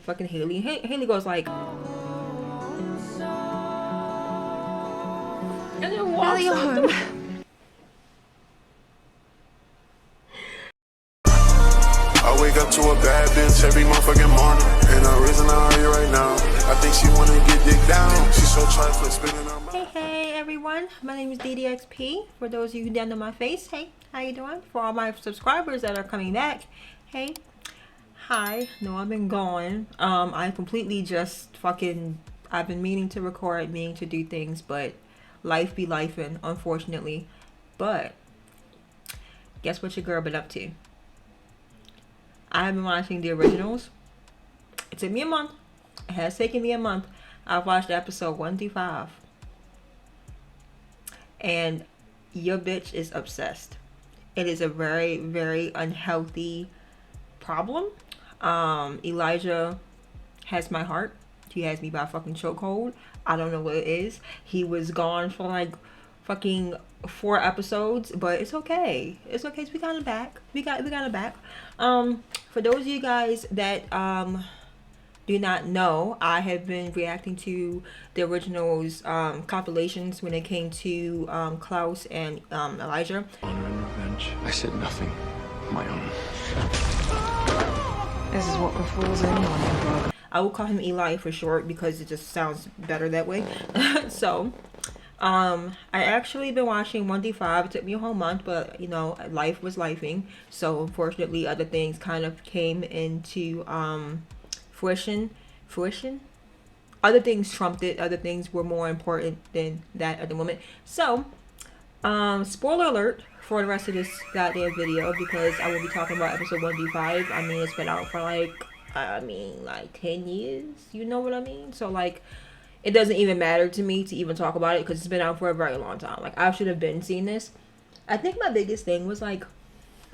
fucking Haley. Haley goes like, and then walks home. I wake up to a bad bitch every motherfucking morning. And the reason I argue right now, I think she wanna get dick down. She's so trifling, spinning her mouth. Hey everyone, my name is DDXP. For those of you who don't know my face, hey, how you doing? For all my subscribers that are coming back, hey, hi. No, I've been gone. I completely just fucking, I've been meaning to record, meaning to do things, but life be lifing, unfortunately. But guess what your girl been up to? I have been watching the originals. It took me a month. It has taken me a month. I've watched episode 1 through 5. And your bitch is obsessed. It is a very, very unhealthy problem. Elijah has my heart. He has me by fucking chokehold. I don't know what it is. He was gone for like fucking 4 episodes, but it's okay. It's okay. So we got him back. We got him back. For those of you guys that do not know, I have been reacting to the originals compilations when it came to Klaus and Elijah. Honor and revenge. I said nothing of my own. This is what befalls anyone. I will call him Eli for short because it just sounds better that way. So I actually been watching 1 through 5. It took me a whole month, but you know, life was lifing, so unfortunately other things kind of came into fruition. Other things trumped it. Other things were more important than that at the moment. So spoiler alert for the rest of this goddamn video, because I will be talking about episode 1 through 5. I mean, it's been out for like 10 years, you know what I mean? So like, it doesn't even matter to me to even talk about it because it's been out for a very long time. Like, I should have been seeing this. I think my biggest thing was like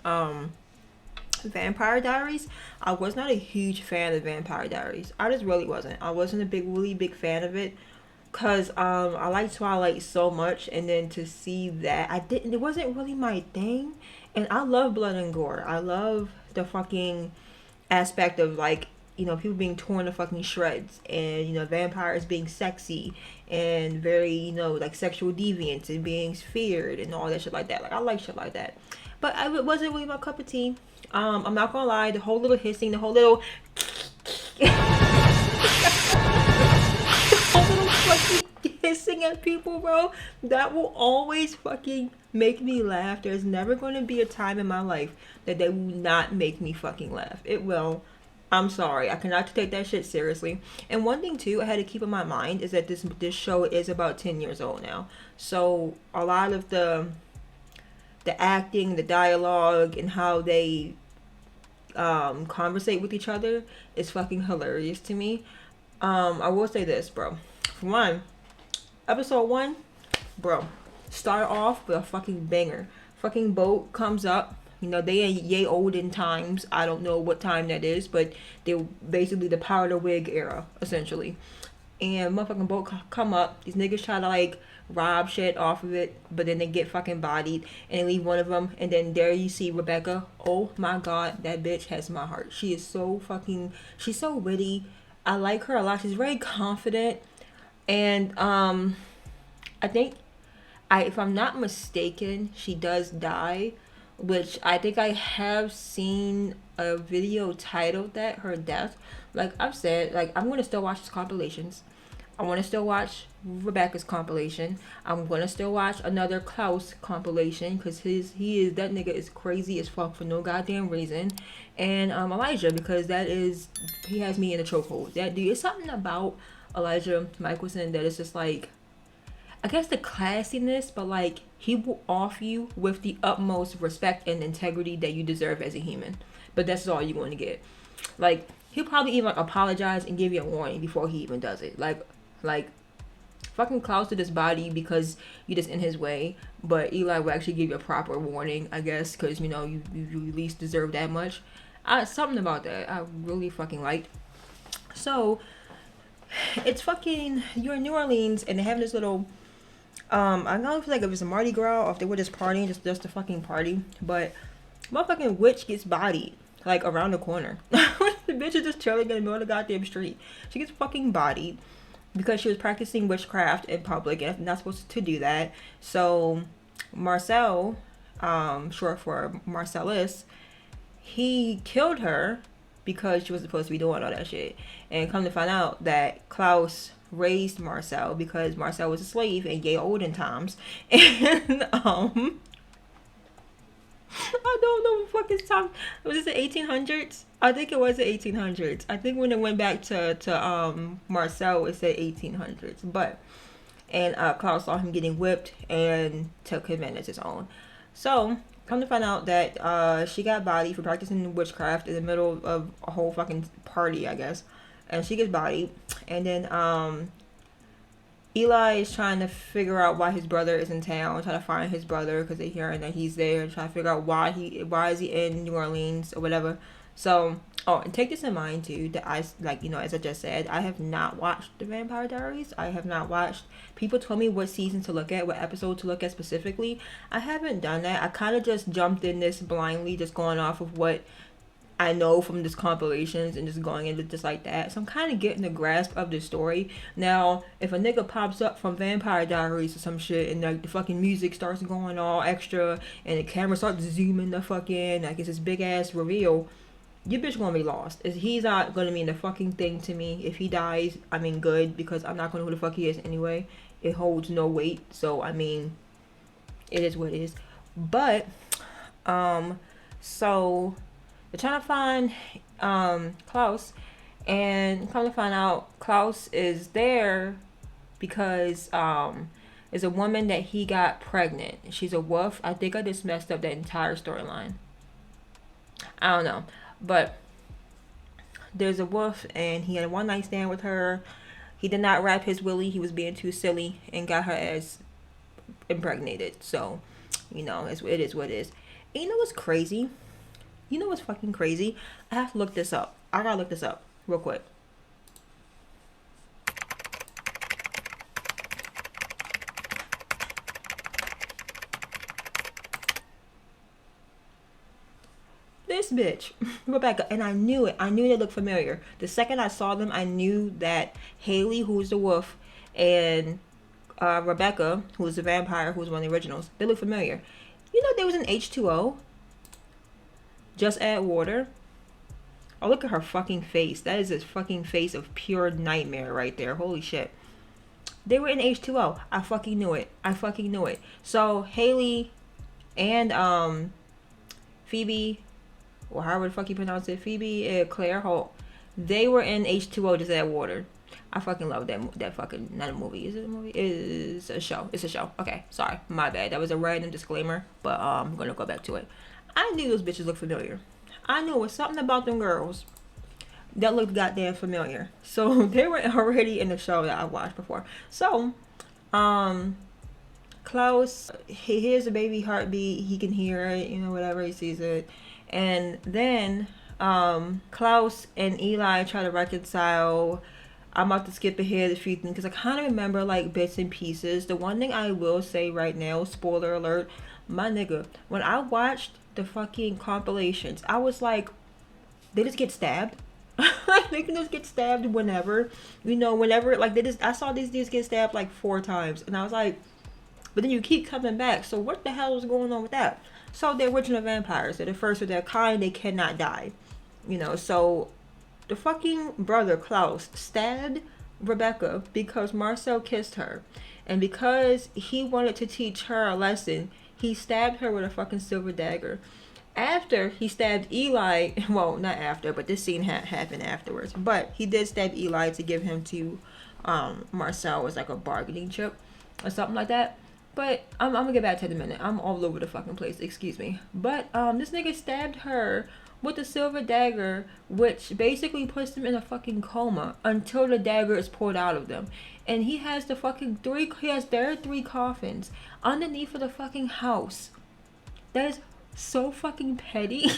Vampire Diaries. I was not a huge fan of Vampire Diaries. I just really wasn't. I wasn't a really big fan of it because I like Twilight so much, and then to see that it wasn't really my thing. And I love blood and gore. I love the fucking aspect of like, you know, people being torn to fucking shreds, and you know, vampires being sexy and very, you know, like sexual deviance and being feared and all that shit like that. Like, I like shit like that, but it wasn't really my cup of tea. I'm not gonna lie, the whole little hissing, the whole little the whole little fucking hissing at people, bro, that will always fucking make me laugh. There's never gonna be a time in my life that they will not make me fucking laugh. It will. I'm sorry, I cannot take that shit seriously. And one thing too I had to keep in my mind is that this show is about 10 years old now. So a lot of the acting, the dialogue, and how they conversate with each other is fucking hilarious to me. I will say this, bro. For one, episode 1, bro, start off with a fucking banger. Fucking boat comes up. You know, they ain't yay olden times. I don't know what time that is, but they're basically the powder wig era, essentially. And motherfucking boat come up. These niggas try to like rob shit off of it, but then they get fucking bodied and they leave one of them. And then there you see Rebecca. Oh my god, that bitch has my heart. She is so fucking, she's so witty. I like her a lot. She's very confident. And I think, if I'm not mistaken, she does die, which I think I have seen a video titled that, her death. Like I've said, like, I'm gonna still watch his compilations. I want to still watch Rebecca's compilation. I'm gonna still watch another Klaus compilation because that nigga is crazy as fuck for no goddamn reason. And Elijah, because he has me in a chokehold. That dude, it's something about Elijah Mikaelson that is just like, I guess the classiness, but like, he will off you with the utmost respect and integrity that you deserve as a human. But that's all you're going to get. Like, he'll probably even apologize and give you a warning before he even does it. Like fucking Klaus did his body because you just in his way, but Eli will actually give you a proper warning, I guess, because you know you at least deserve that much. Something about that I really fucking liked. So it's fucking, you're in New Orleans and they have this little I don't feel like it was a Mardi Gras or if they were just partying, just a fucking party, but motherfucking witch gets bodied like around the corner. bitch is just chilling in the middle of the goddamn street. She gets fucking bodied because she was practicing witchcraft in public and not supposed to do that. So Marcel, short for Marcellus, he killed her because she was supposed to be doing all that shit. And come to find out that Klaus raised Marcel because Marcel was a slave in gay olden times. And I don't know what fucking time. Was this the 1800s? I think it was the 1800s. I think when it went back to Marcel, it said 1800s. But and Klaus saw him getting whipped and took him in as his own. So come to find out that she got bodied for practicing witchcraft in the middle of a whole fucking party, I guess. And she gets bodied, and then Eli is trying to figure out why his brother is in town, trying to find his brother because they're hearing that he's there, trying to figure out why is he in New Orleans or whatever. So, and take this in mind too, that I, like, you know, as I just said, I have not watched The Vampire Diaries. I have not watched. People told me what season to look at, what episode to look at specifically. I haven't done that. I kind of just jumped in this blindly, just going off of what I know from this compilations and just going into just like that. So I'm kind of getting the grasp of the story. Now, if a nigga pops up from Vampire Diaries or some shit and like the fucking music starts going all extra and the camera starts zooming the fuck in, like it's this big ass reveal, your bitch gonna be lost. He's not gonna mean the fucking thing to me. If he dies, I mean good, because I'm not gonna know who the fuck he is anyway. It holds no weight. So I mean, it is what it is. But so they're trying to find Klaus, and come to find out Klaus is there because is a woman that he got pregnant. She's a wolf. I think I just messed up that entire storyline. I don't know, but there's a wolf and he had a one night stand with her. He did not wrap his willy. He was being too silly and got her ass impregnated. So, you know, it is what it is. And you know what's crazy? You know what's fucking crazy? I have to look this up. I gotta look this up real quick. This bitch, Rebecca, and I knew it. I knew they looked familiar. The second I saw them, I knew that Haley, who's the wolf, and Rebecca, who's the vampire, who's one of the originals, they look familiar. You know, there was an H2O. Just add water. Oh, look at her fucking face. That is a fucking face of pure nightmare right there. Holy shit. They were in H2O. I fucking knew it. I fucking knew it. So Haley and Phoebe, or however the fuck you pronounce it, Phoebe and Claire Holt, they were in H2O, Just Add Water. I fucking love that fucking, not a movie. Is it a movie? It's a show. It's a show. Okay, sorry. My bad. That was a random disclaimer, but I'm gonna go back to it. I knew those bitches looked familiar. I knew it was something about them girls that looked goddamn familiar. So they were already in the show that I watched before. So, Klaus, he hears a baby heartbeat. He can hear it, you know, whatever, he sees it. And then Klaus and Eli try to reconcile. I'm about to skip ahead a few things because I kind of remember like bits and pieces. The one thing I will say right now, spoiler alert, my nigga, when I watched the fucking compilations, I was like, they just get stabbed. They can just get stabbed whenever, you know, whenever, like I saw these dudes get stabbed like 4 times, and I was like, but then you keep coming back, so what the hell is going on with that? So the original vampires, they're the first of their kind, they cannot die, you know. So the fucking brother Klaus stabbed Rebecca because Marcel kissed her, and because he wanted to teach her a lesson, he stabbed her with a fucking silver dagger. After he stabbed Eli, well, not after, but this scene happened afterwards. But he did stab Eli to give him to Marcel as like a bargaining chip or something like that. But I'm gonna get back to it in a minute. I'm all over the fucking place, excuse me. But this nigga stabbed her with a silver dagger, which basically puts him in a fucking coma until the dagger is pulled out of them. And he has the fucking there are 3 coffins underneath of the fucking house. That is so fucking petty.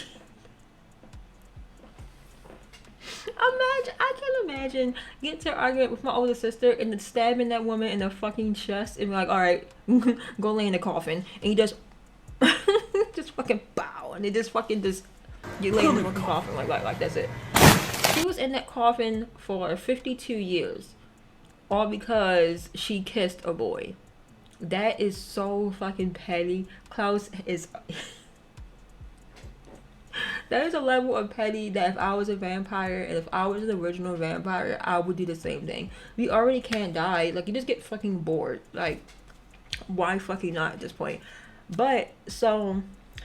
I can imagine getting to an argument with my older sister and then stabbing that woman in the fucking chest and be like, alright, go lay in the coffin. And you just just fucking bow, and they just fucking just you lay in the coffin like that's it. She was in that coffin for 52 years. All because she kissed a boy. That is so fucking petty. Klaus is... That is a level of petty that if I was a vampire and if I was an original vampire, I would do the same thing. We already can't die. Like, you just get fucking bored. Like, why fucking not at this point? But, so,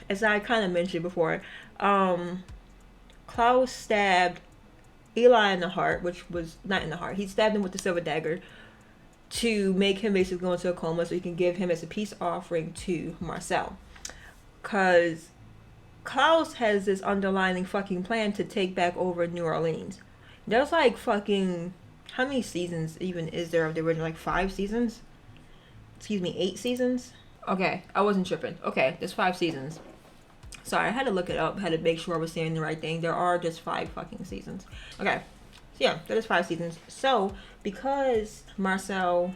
as I kind of mentioned before, Klaus stabbed Eli in the heart, which was not in the heart. He stabbed him with the silver dagger to make him basically go into a coma so he can give him as a peace offering to Marcel. Because Klaus has this underlying fucking plan to take back over New Orleans. There's like fucking... How many seasons even is there of the original? Like 5 seasons? Excuse me, 8 seasons? Okay, I wasn't tripping. Okay, there's 5 seasons. Sorry, I had to look it up. Had to make sure I was saying the right thing. There are just 5 fucking seasons. Okay, so yeah, there is 5 seasons. So, because Marcel,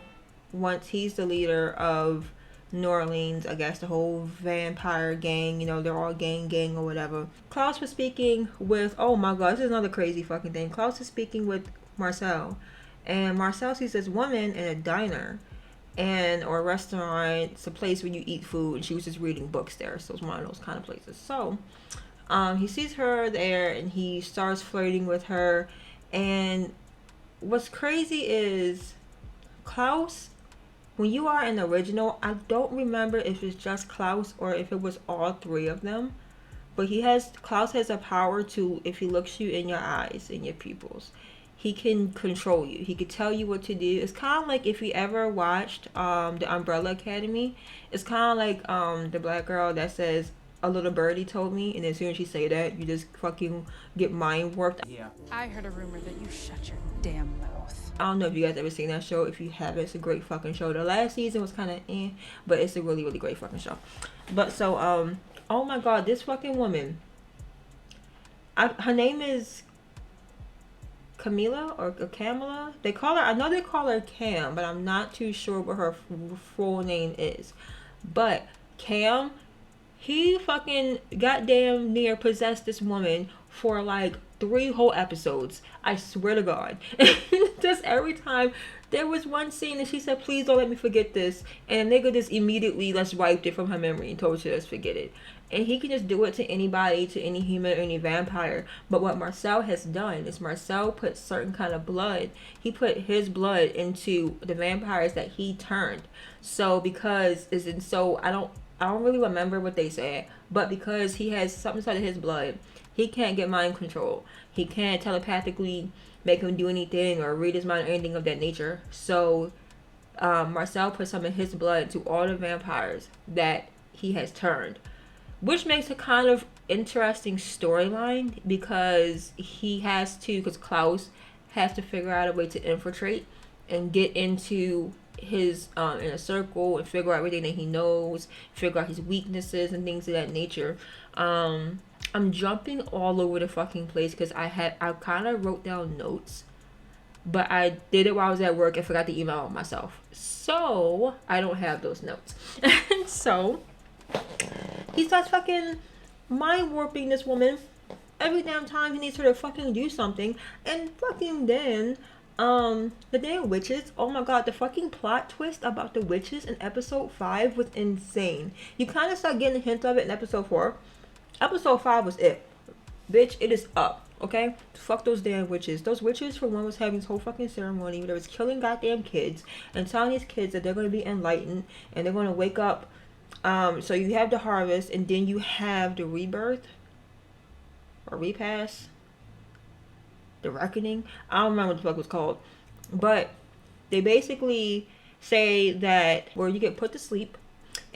once he's the leader of New Orleans, I guess the whole vampire gang, you know, they're all gang or whatever. Klaus was speaking with, oh my god, this is another crazy fucking thing. Klaus is speaking with Marcel, and Marcel sees this woman in a diner and or a restaurant. It's a place where you eat food, and she was just reading books there, so it's one of those kind of places. So he sees her there and he starts flirting with her, and what's crazy is Klaus, when you are in the original, I don't remember if it's just Klaus or if it was all 3 of them, but Klaus has a power to, if he looks you in your eyes, in your pupils, he can control you. He could tell you what to do. It's kind of like if you ever watched the Umbrella Academy. It's kind of like the black girl that says, "A little birdie told me," and as soon as she say that, you just fucking get mind warped. Yeah. I heard a rumor that you shut your damn mouth. I don't know if you guys ever seen that show. If you haven't, it's a great fucking show. The last season was kind of but it's a really, really great fucking show. But so, oh my god, this fucking woman. Her name is Camila or Camila. They call her, I know they call her Cam, but I'm not too sure what her full name is. But Cam, he fucking goddamn near possessed this woman for like 3 whole episodes. I swear to God. Just every time there was one scene and she said, "Please don't let me forget this," and the nigga just immediately just wiped it from her memory and told her to just forget it. And he can just do it to anybody, to any human or any vampire. But what Marcel has done is Marcel put certain kind of blood. He put his blood into the vampires that he turned. So because I don't really remember what they said, but because he has something inside of his blood, he can't get mind control. He can't telepathically make him do anything or read his mind or anything of that nature. So Marcel put some of his blood to all the vampires that he has turned, which makes a kind of interesting storyline because Klaus has to figure out a way to infiltrate and get into his inner circle and figure out everything that he knows, figure out his weaknesses and things of that nature. I'm jumping all over the fucking place because I kind of wrote down notes, but I did it while I was at work and forgot to email myself, so I don't have those notes. And so he starts fucking mind warping this woman every damn time he needs her to fucking do something. And fucking then the damn witches, oh my god, the fucking plot twist about the witches in episode 5 was insane. You kind of start getting a hint of it in episode 4. Episode 5 was it. Bitch, it is up. Okay? Fuck those damn witches. Those witches, for one, was having this whole fucking ceremony where they was killing goddamn kids and telling these kids that they're going to be enlightened and they're going to wake up. So you have the harvest and then you have the rebirth or repass. The reckoning. I don't remember what the fuck it was called. But they basically say that where you get put to sleep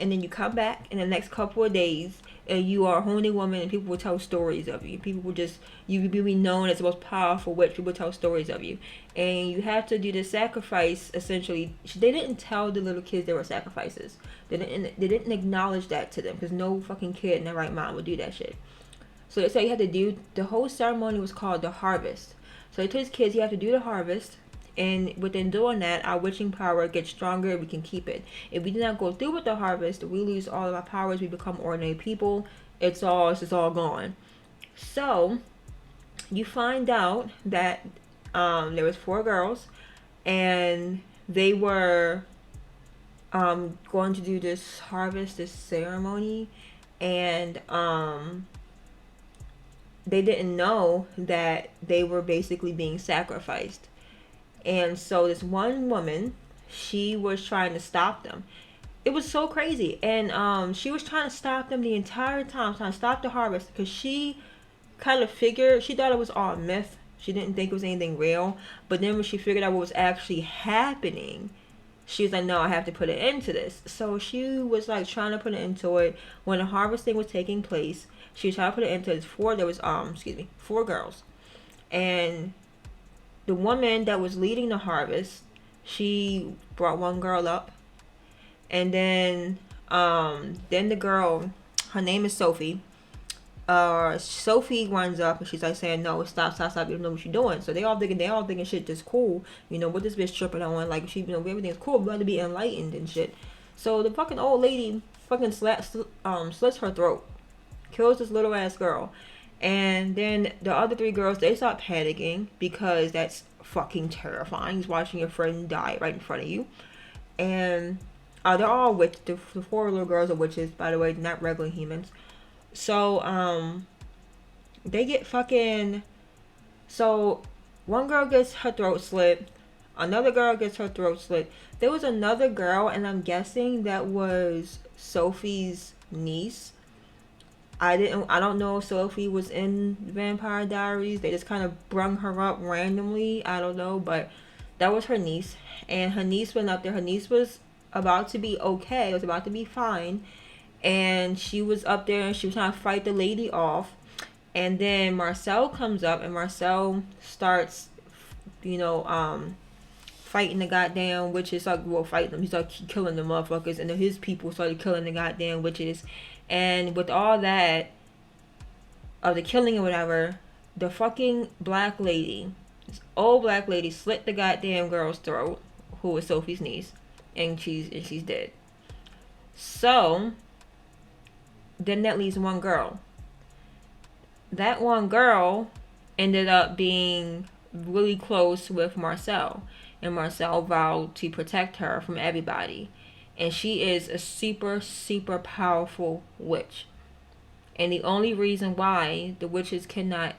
and then you come back in the next couple of days and you are a holy woman and people will tell stories of you. People will you will be known as the most powerful witch. People will tell stories of you. And you have to do the sacrifice, essentially. They didn't tell the little kids they were sacrifices. They didn't acknowledge that to them because no fucking kid in their right mind would do that shit. So they say you had to do, the whole ceremony was called the harvest. So they told these kids you have to do the harvest. And within doing that, our witching power gets stronger and we can keep it. If we do not go through with the harvest, we lose all of our powers. We become ordinary people. It's just all gone. So you find out that there was 4 girls, and they were going to do this harvest, this ceremony, and they didn't know that they were basically being sacrificed. And so this one woman, she was trying to stop them. It was so crazy. And she was trying to stop them the entire time, trying to stop the harvest, because she kind of figured, she thought it was all myth. She didn't think it was anything real. But then when she figured out what was actually happening, she was like, no, I have to put an end to this. So she was like trying to put an end to it. When the harvesting was taking place, she was trying to put an end to it. There was 4 girls. And the woman that was leading the harvest, she brought one girl up. And then the girl, her name is Sophie. Sophie runs up and she's like saying, no, stop, you don't know what you're doing. So they all thinking shit just cool, you know, what this bitch tripping on, like, she, you know, everything's cool, we got to be enlightened and shit. So the fucking old lady fucking slits her throat, kills this little ass girl. And then the other 3 girls, they start panicking, because that's fucking terrifying, just watching your friend die right in front of you. And they're all witches. The 4 little girls are witches, by the way, not regular humans. So, they get fucking... So, one girl gets her throat slit. Another girl gets her throat slit. There was another girl, and I'm guessing that was Sophie's niece. I don't know if Sophie was in Vampire Diaries. They just kind of brung her up randomly. I don't know, but that was her niece. And her niece went up there. Her niece was about to be okay. It was about to be fine. And she was up there and she was trying to fight the lady off. And then Marcel comes up and Marcel starts, you know, fighting the goddamn witches. Like, well, fighting them. He started killing the motherfuckers. And then his people started killing the goddamn witches. And with all that, of the killing or whatever, the fucking black lady, this old black lady, slit the goddamn girl's throat, who was Sophie's niece. And she's dead. So... then that leaves one girl. That one girl ended up being really close with Marcel. And Marcel vowed to protect her from everybody. And she is a super, super powerful witch. And the only reason why the witches cannot,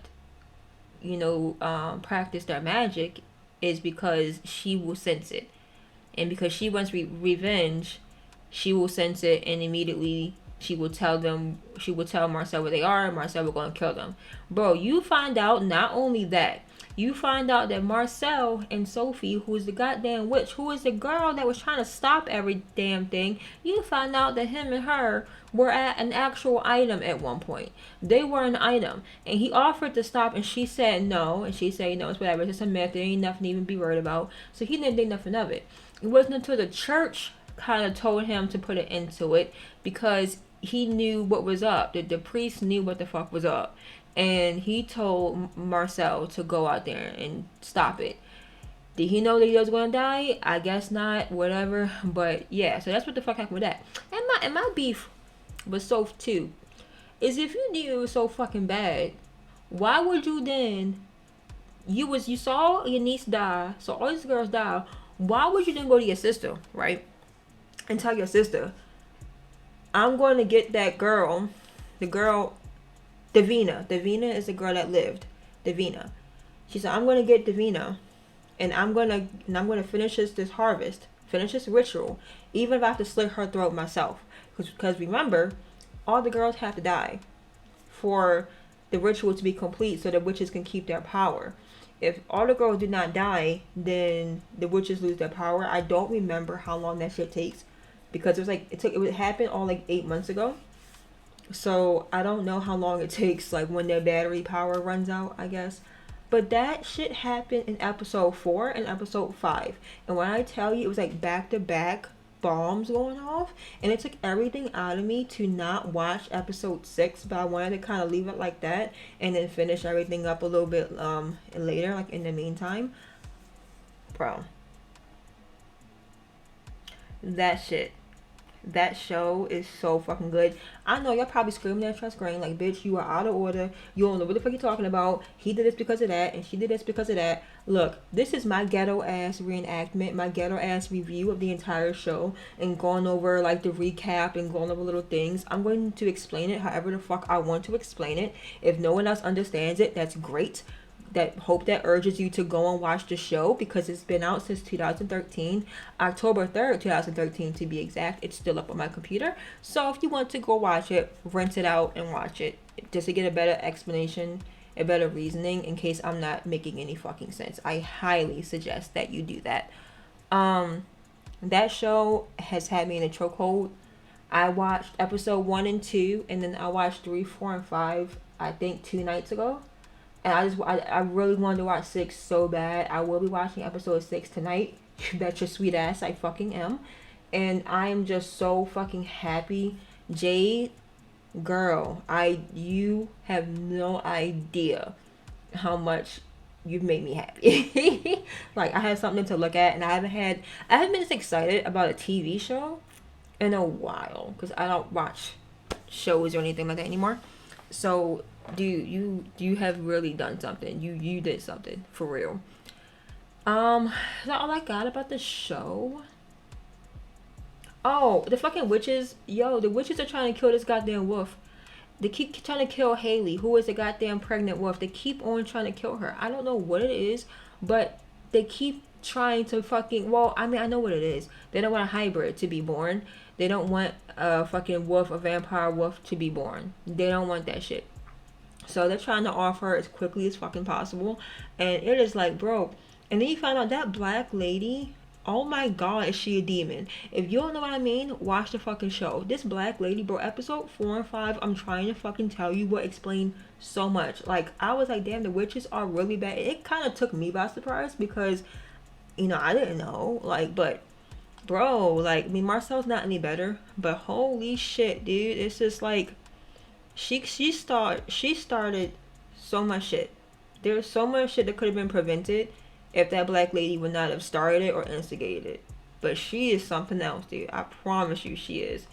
you know, practice their magic is because she will sense it. And because she wants revenge, she will sense it, and immediately... she will tell Marcel where they are, and Marcel will go and kill them. Bro, you find out not only that, you find out that Marcel and Sophie, who is the goddamn witch, who is the girl that was trying to stop every damn thing, you find out that him and her were at an actual item at one point. They were an item, and he offered to stop, and she said no, and she said, no, it's whatever, it's just a myth, there ain't nothing to even be worried about. So he didn't think nothing of it. It wasn't until the church kind of told him to put an end to it, because he knew what was up. The priest knew what the fuck was up. And he told Marcel to go out there and stop it. Did he know that he was going to die? I guess not. Whatever. But yeah, so that's what the fuck happened with that. And my beef with Soph too is, if you knew it was so fucking bad, why would you then... You saw your niece die, so all these girls die. Why would you then go to your sister, right? And tell your sister, I'm going to get that girl, the girl, Davina. Davina is the girl that lived. Davina. She said, I'm going to get Davina, and I'm going to finish this harvest, finish this ritual, even if I have to slit her throat myself. Because remember, all the girls have to die for the ritual to be complete, so the witches can keep their power. If all the girls do not die, then the witches lose their power. I don't remember how long that shit takes, because it would happen all like 8 months ago. So I don't know how long it takes, like when their battery power runs out, I guess. But that shit happened in episode 4 and episode 5. And when I tell you, it was like back-to-back bombs going off. And it took everything out of me to not watch episode 6. But I wanted to kind of leave it like that, and then finish everything up a little bit later, like in the meantime. Bro. That shit That show is so fucking good. I know y'all probably screaming at your screen like, bitch, you are out of order. You don't know what the fuck you're talking about. He did this because of that, and she did this because of that. Look, this is my ghetto ass reenactment, my ghetto ass review of the entire show, and going over like the recap and going over little things. I'm going to explain it however the fuck I want to explain it. If no one else understands it, that's great. That urges you to go and watch the show, because it's been out since 2013, October 3rd 2013 to be exact. It's still up on my computer, so if you want to go watch it, rent it out and watch it, just to get a better explanation, a better reasoning, in case I'm not making any fucking sense. I highly suggest that you do that. That show has had me in a chokehold. I watched episode 1 and 2, and then I watched 3, 4, and 5 I think 2 nights ago. And I really wanted to watch 6 so bad. I will be watching episode 6 tonight. You bet your sweet ass I fucking am. And I am just so fucking happy. Jade, girl, you have no idea how much you've made me happy. Like, I have something to look at, and I haven't been as excited about a TV show in a while, because I don't watch shows or anything like that anymore. So you have really done something. You did something for real. Is that all I got about the show? Oh, the fucking witches. Yo, the witches are trying to kill this goddamn wolf. They keep trying to kill Haley, who is a goddamn pregnant wolf. They keep on trying to kill her. I don't know what it is, but they keep trying to fucking, well, I mean, I know what it is. They don't want a hybrid to be born. They don't want a fucking wolf, a vampire wolf to be born. They don't want that shit. So they're trying to off her as quickly as fucking possible. And it is like, bro. And then you find out that black lady, oh my god, is she a demon? If you don't know what I mean, watch the fucking show. This black lady, bro, episode 4 and 5, I'm trying to fucking tell you what explained so much. Like, I was like, damn, the witches are really bad. It kind of took me by surprise, because, you know, I didn't know. Like, but, bro, like, I mean, Marcel's not any better. But holy shit, dude. It's just like, she started so much shit. There's so much shit that could have been prevented if that black lady would not have started it or instigated it. But she is something else, dude. I promise you she is.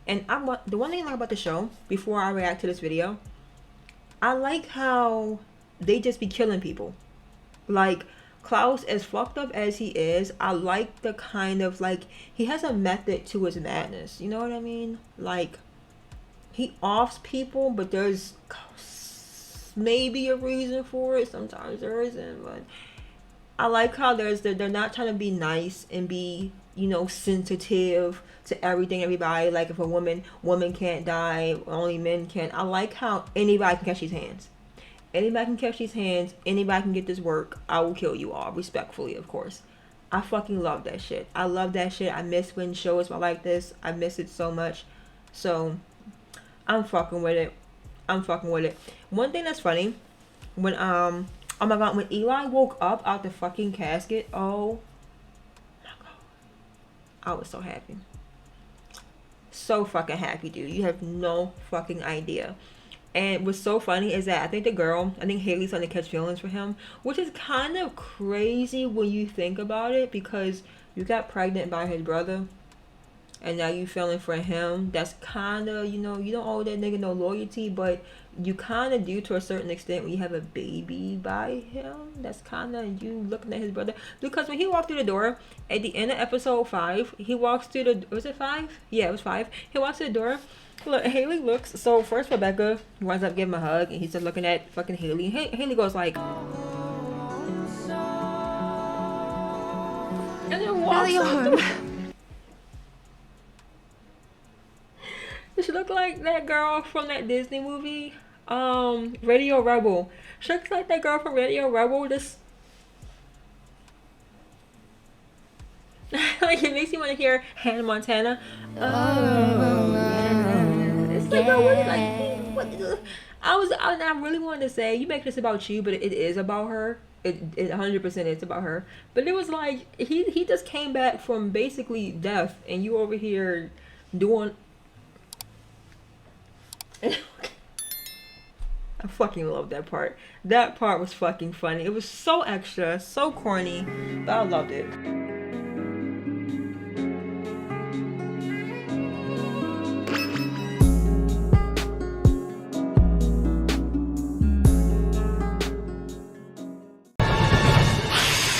And the one thing I like about the show, before I react to this video, I like how they just be killing people. Like, Klaus, as fucked up as he is, I like the kind of, like, he has a method to his madness. You know what I mean? Like, he offs people, but there's maybe a reason for it. Sometimes there isn't, but I like how they're not trying to be nice and be, you know, sensitive to everything, everybody. Like, if a woman can't die, only men can. I like how anybody can catch these hands. Anybody can catch these hands. Anybody can get this work. I will kill you all, respectfully, of course. I fucking love that shit. I love that shit. I miss when shows were like this. I miss it so much. So I'm fucking with it. One thing that's funny, when oh my god, when Eli woke up out the fucking casket, oh my god, I was so happy. So fucking happy, dude. You have no fucking idea. And what's so funny is that I think Haley's starting to catch feelings for him, which is kind of crazy when you think about it, because you got pregnant by his brother, and now you feeling for him. That's kind of, you know, you don't owe that nigga no loyalty, but you kind of do to a certain extent when you have a baby by him. That's kind of you looking at his brother. Because when he walked through the door at the end of episode 5, he walks through the, was it 5? Yeah, it was 5. He walks through the door. Look, Haley looks, so first Rebecca winds up giving him a hug, and he's just looking at fucking Haley. Haley goes like, and then walks up. She looked like that girl from that Disney movie, Radio Rebel. She looks like that girl from Radio Rebel. This like, it makes me want to hear Hannah Montana. It's like, yeah. What? I really wanted to say, you make this about you, but it is about her. It 100% is about her. But it was like, he just came back from basically death, and you over here doing. I fucking love that part. That part was fucking funny. It was so extra, so corny, but I loved it.